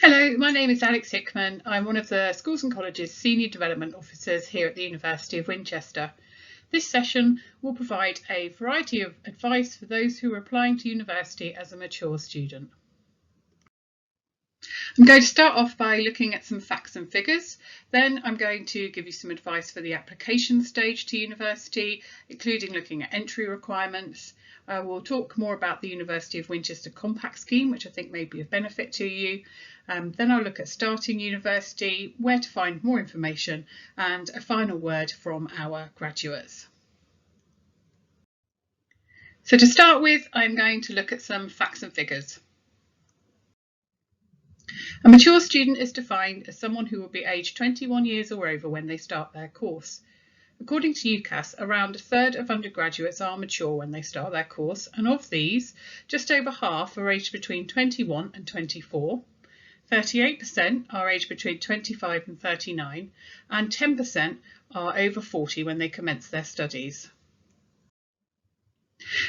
Hello, my name is Alex Hickman. I'm one of the Schools and Colleges Senior Development Officers here at the University of Winchester. This session will provide a variety of advice for those who are applying to university as a mature student. I'm going to start off by looking at some facts and figures. Then I'm going to give you some advice for the application stage to university, including looking at entry requirements. We'll talk more about the University of Winchester Compact Scheme, which I think may be of benefit to you. Then I'll look at starting university, where to find more information, and a final word from our graduates. So to start with, I'm going to look at some facts and figures. A mature student is defined as someone who will be aged 21 years or over when they start their course. According to UCAS, around a third of undergraduates are mature when they start their course, and of these, just over half are aged between 21 and 24, 38% are aged between 25 and 39, and 10% are over 40 when they commence their studies.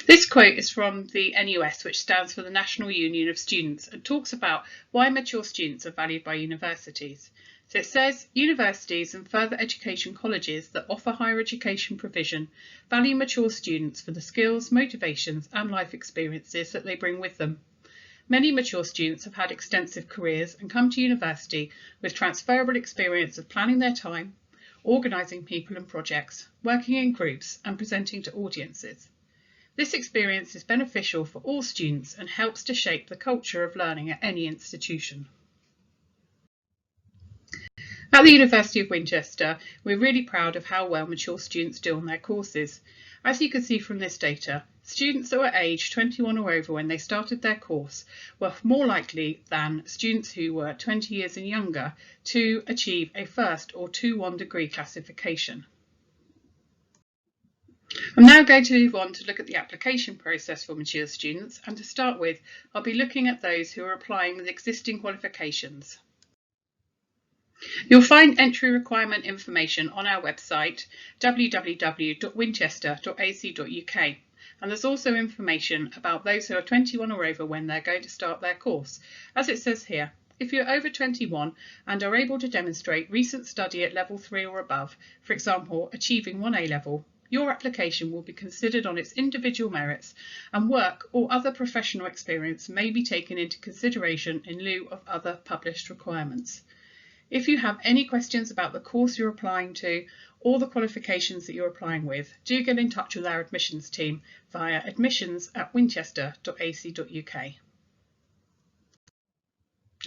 This quote is from the NUS, which stands for the National Union of Students, and talks about why mature students are valued by universities. So it says, universities and further education colleges that offer higher education provision value mature students for the skills, motivations and life experiences that they bring with them. Many mature students have had extensive careers and come to university with transferable experience of planning their time, organising people and projects, working in groups and presenting to audiences. This experience is beneficial for all students and helps to shape the culture of learning at any institution. At the University of Winchester, we're really proud of how well mature students do on their courses. As you can see from this data, students that were aged 21 or over when they started their course were more likely than students who were 20 years and younger to achieve a first or 2-1 degree classification. I'm now going to move on to look at the application process for mature students, and to start with, I'll be looking at those who are applying with existing qualifications. You'll find entry requirement information on our website www.winchester.ac.uk, and there's also information about those who are 21 or over when they're going to start their course. As it says here, if you're over 21 and are able to demonstrate recent study at level 3 or above, for example achieving 1A level, your application will be considered on its individual merits, and work or other professional experience may be taken into consideration in lieu of other published requirements. If you have any questions about the course you're applying to or the qualifications that you're applying with, do get in touch with our admissions team via admissions@winchester.ac.uk.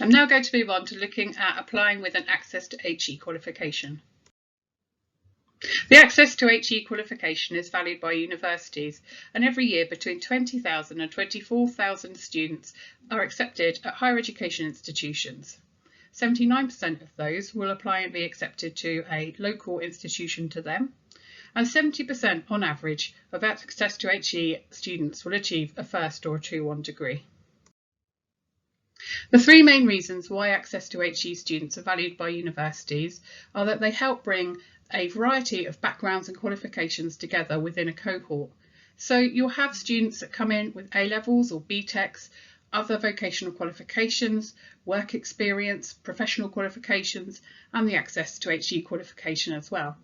I'm now going to move on to looking at applying with an Access to HE qualification. The Access to HE qualification is valued by universities, and every year between 20,000 and 24,000 students are accepted at higher education institutions. 79% of those will apply and be accepted to a local institution to them, and 70% on average of Access to HE students will achieve a first or a 2-1 degree. The three main reasons why Access to HE students are valued by universities are that they help bring a variety of backgrounds and qualifications together within a cohort. So you'll have students that come in with A-levels or BTECs, other vocational qualifications, work experience, professional qualifications, and the Access to HE qualification as well.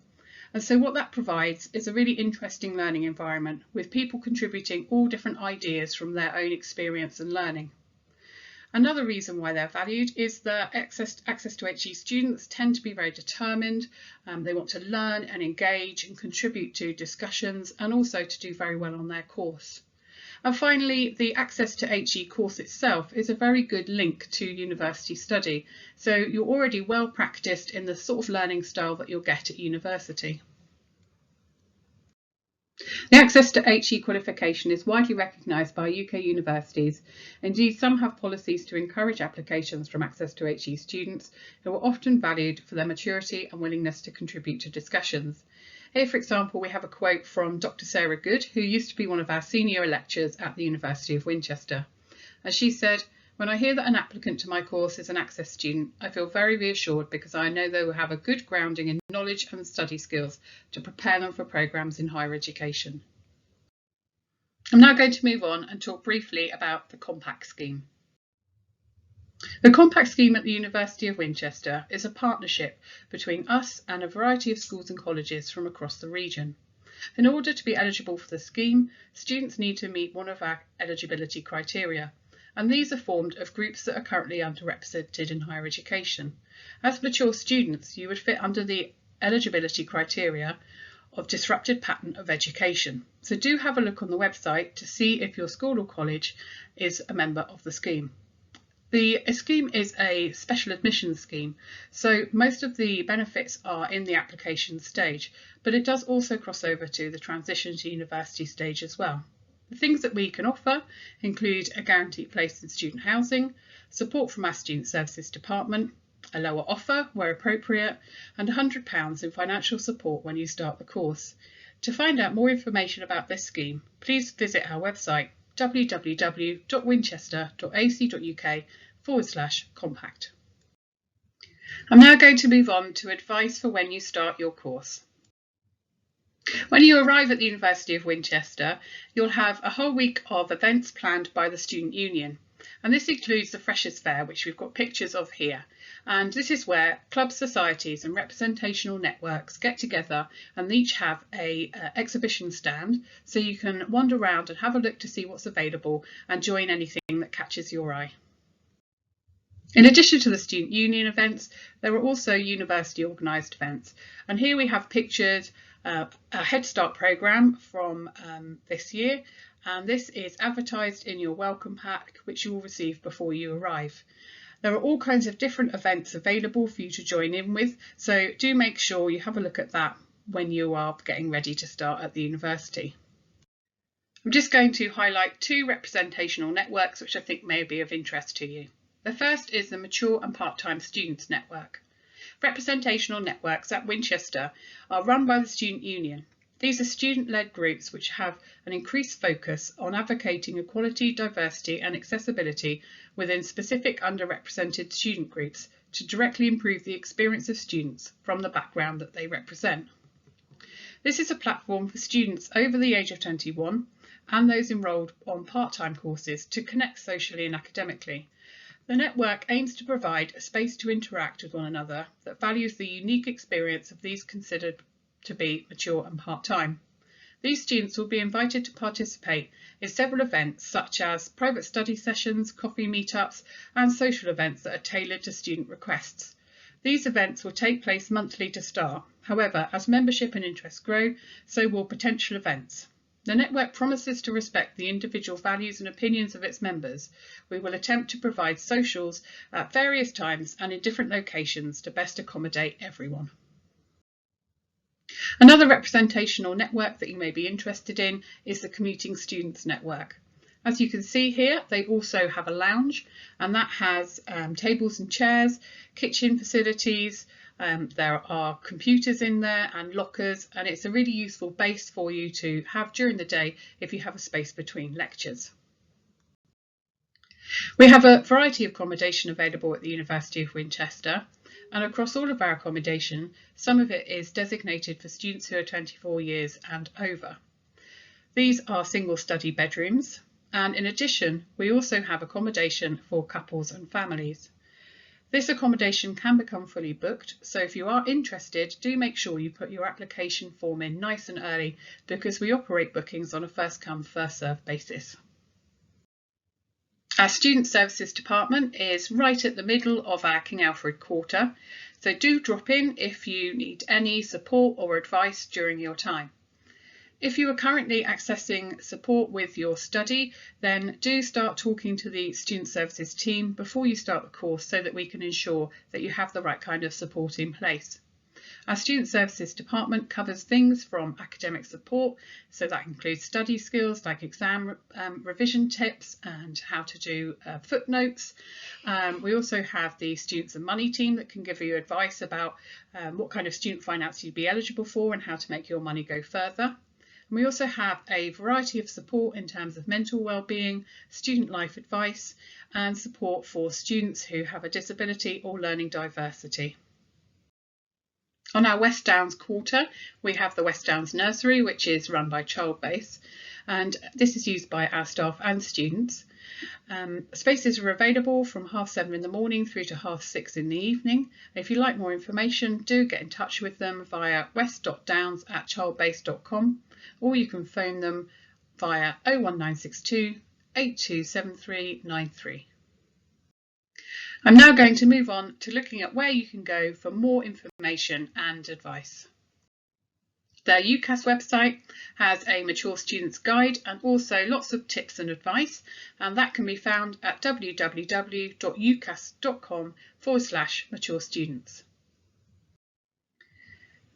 And so what that provides is a really interesting learning environment with people contributing all different ideas from their own experience and learning. Another reason why they're valued is that Access to HE students tend to be very determined. They want to learn and engage and contribute to discussions, and also to do very well on their course. And finally, the Access to HE course itself is a very good link to university study. So you're already well practiced in the sort of learning style that you'll get at university. The Access to HE qualification is widely recognised by UK universities. Indeed, some have policies to encourage applications from Access to HE students who are often valued for their maturity and willingness to contribute to discussions. Here, for example, we have a quote from Dr. Sarah Good, who used to be one of our senior lecturers at the University of Winchester. And she said, "When I hear that an applicant to my course is an Access student, I feel very reassured because I know they will have a good grounding in knowledge and study skills to prepare them for programmes in higher education." I'm now going to move on and talk briefly about the Compact Scheme. The Compact Scheme at the University of Winchester is a partnership between us and a variety of schools and colleges from across the region. In order to be eligible for the scheme, students need to meet one of our eligibility criteria, and these are formed of groups that are currently underrepresented in higher education. As mature students, you would fit under the eligibility criteria of disrupted pattern of education. So do have a look on the website to see if your school or college is a member of the scheme. The scheme is a special admissions scheme, so most of the benefits are in the application stage, but it does also cross over to the transition to university stage as well. The things that we can offer include a guaranteed place in student housing, support from our Student Services Department, a lower offer where appropriate, and £100 in financial support when you start the course. To find out more information about this scheme, please visit our website www.winchester.ac.uk/compact. I'm now going to move on to advice for when you start your course. When you arrive at the University of Winchester, you'll have a whole week of events planned by the Student Union. And this includes the Freshers' Fair, which we've got pictures of here. And this is where clubs, societies and representational networks get together and each have a exhibition stand, so you can wander around and have a look to see what's available and join anything that catches your eye. In addition to the Student Union events, there are also university organised events. And here we have pictured a Head Start programme from this year. And this is advertised in your welcome pack, which you will receive before you arrive. There are all kinds of different events available for you to join in with, so do make sure you have a look at that when you are getting ready to start at the university. I'm just going to highlight two representational networks which I think may be of interest to you. The first is the Mature and Part-Time Students Network. Representational networks at Winchester are run by the Student Union. These are student-led groups which have an increased focus on advocating equality, diversity and accessibility within specific underrepresented student groups to directly improve the experience of students from the background that they represent. This is a platform for students over the age of 21 and those enrolled on part-time courses to connect socially and academically. The network aims to provide a space to interact with one another that values the unique experience of these considered to be mature and part-time. These students will be invited to participate in several events such as private study sessions, coffee meetups and social events that are tailored to student requests. These events will take place monthly to start. However, as membership and interest grow, so will potential events. The network promises to respect the individual values and opinions of its members. We will attempt to provide socials at various times and in different locations to best accommodate everyone. Another representational network that you may be interested in is the Commuting Students Network. As you can see here, they also have a lounge, and that has tables and chairs, kitchen facilities, there are computers in there and lockers, and it's a really useful base for you to have during the day if you have a space between lectures. We have a variety of accommodation available at the University of Winchester, and across all of our accommodation, some of it is designated for students who are 24 years and over. These are single study bedrooms, and in addition, we also have accommodation for couples and families. This accommodation can become fully booked, so if you are interested, do make sure you put your application form in nice and early because we operate bookings on a first come, first served basis. Our Student Services Department is right at the middle of our King Alfred Quarter, so do drop in if you need any support or advice during your time. If you are currently accessing support with your study, then do start talking to the Student Services team before you start the course so that we can ensure that you have the right kind of support in place. Our Student Services Department covers things from academic support, so that includes study skills like exam revision tips and how to do footnotes. We also have the Students and Money team that can give you advice about what kind of student finance you'd be eligible for and how to make your money go further. And we also have a variety of support in terms of mental well-being, student life advice and support for students who have a disability or learning diversity. On our West Downs quarter, we have the West Downs Nursery, which is run by Childbase, and this is used by our staff and students. Spaces are available from 7:30 in the morning through to 6:30 in the evening. If you'd like more information, do get in touch with them via west.downs@childbase.com, or you can phone them via 01962 827393. I'm now going to move on to looking at where you can go for more information and advice. The UCAS website has a Mature Students Guide and also lots of tips and advice, and that can be found at www.ucas.com/mature students.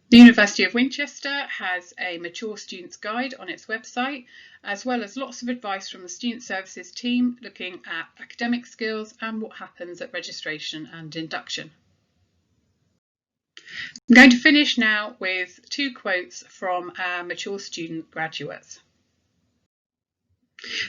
The University of Winchester has a Mature Students Guide on its website, as well as lots of advice from the Student Services team looking at academic skills and what happens at registration and induction. I'm going to finish now with 2 quotes from our mature student graduates.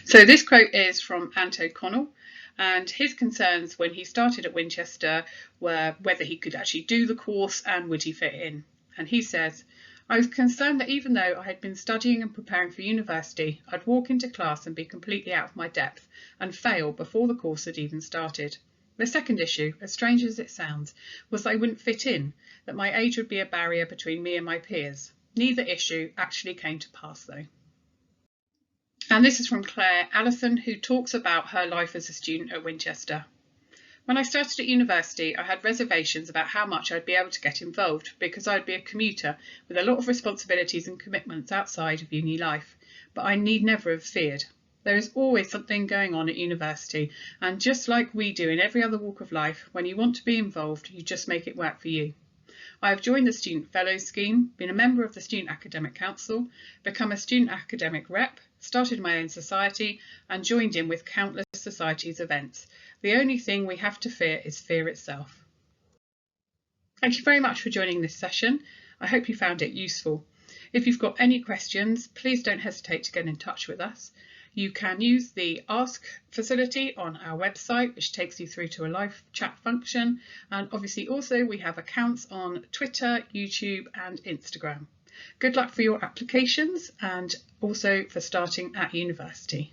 So this quote is from Ant O'Connell, and his concerns when he started at Winchester were whether he could actually do the course and would he fit in. And he says, "I was concerned that even though I had been studying and preparing for university, I'd walk into class and be completely out of my depth and fail before the course had even started. The second issue, as strange as it sounds, was that I wouldn't fit in, that my age would be a barrier between me and my peers. Neither issue actually came to pass though." And this is from Claire Allison, who talks about her life as a student at Winchester. "When I started at university, I had reservations about how much I'd be able to get involved because I'd be a commuter with a lot of responsibilities and commitments outside of uni life, but I need never have feared. There is always something going on at university, and just like we do in every other walk of life, when you want to be involved, you just make it work for you. I have joined the Student Fellows Scheme, been a member of the Student Academic Council, become a student academic rep, started my own society, and joined in with countless societies' events. The only thing we have to fear is fear itself." Thank you very much for joining this session. I hope you found it useful. If you've got any questions, please don't hesitate to get in touch with us. You can use the Ask facility on our website, which takes you through to a live chat function. And obviously also we have accounts on Twitter, YouTube and Instagram. Good luck for your applications and also for starting at university.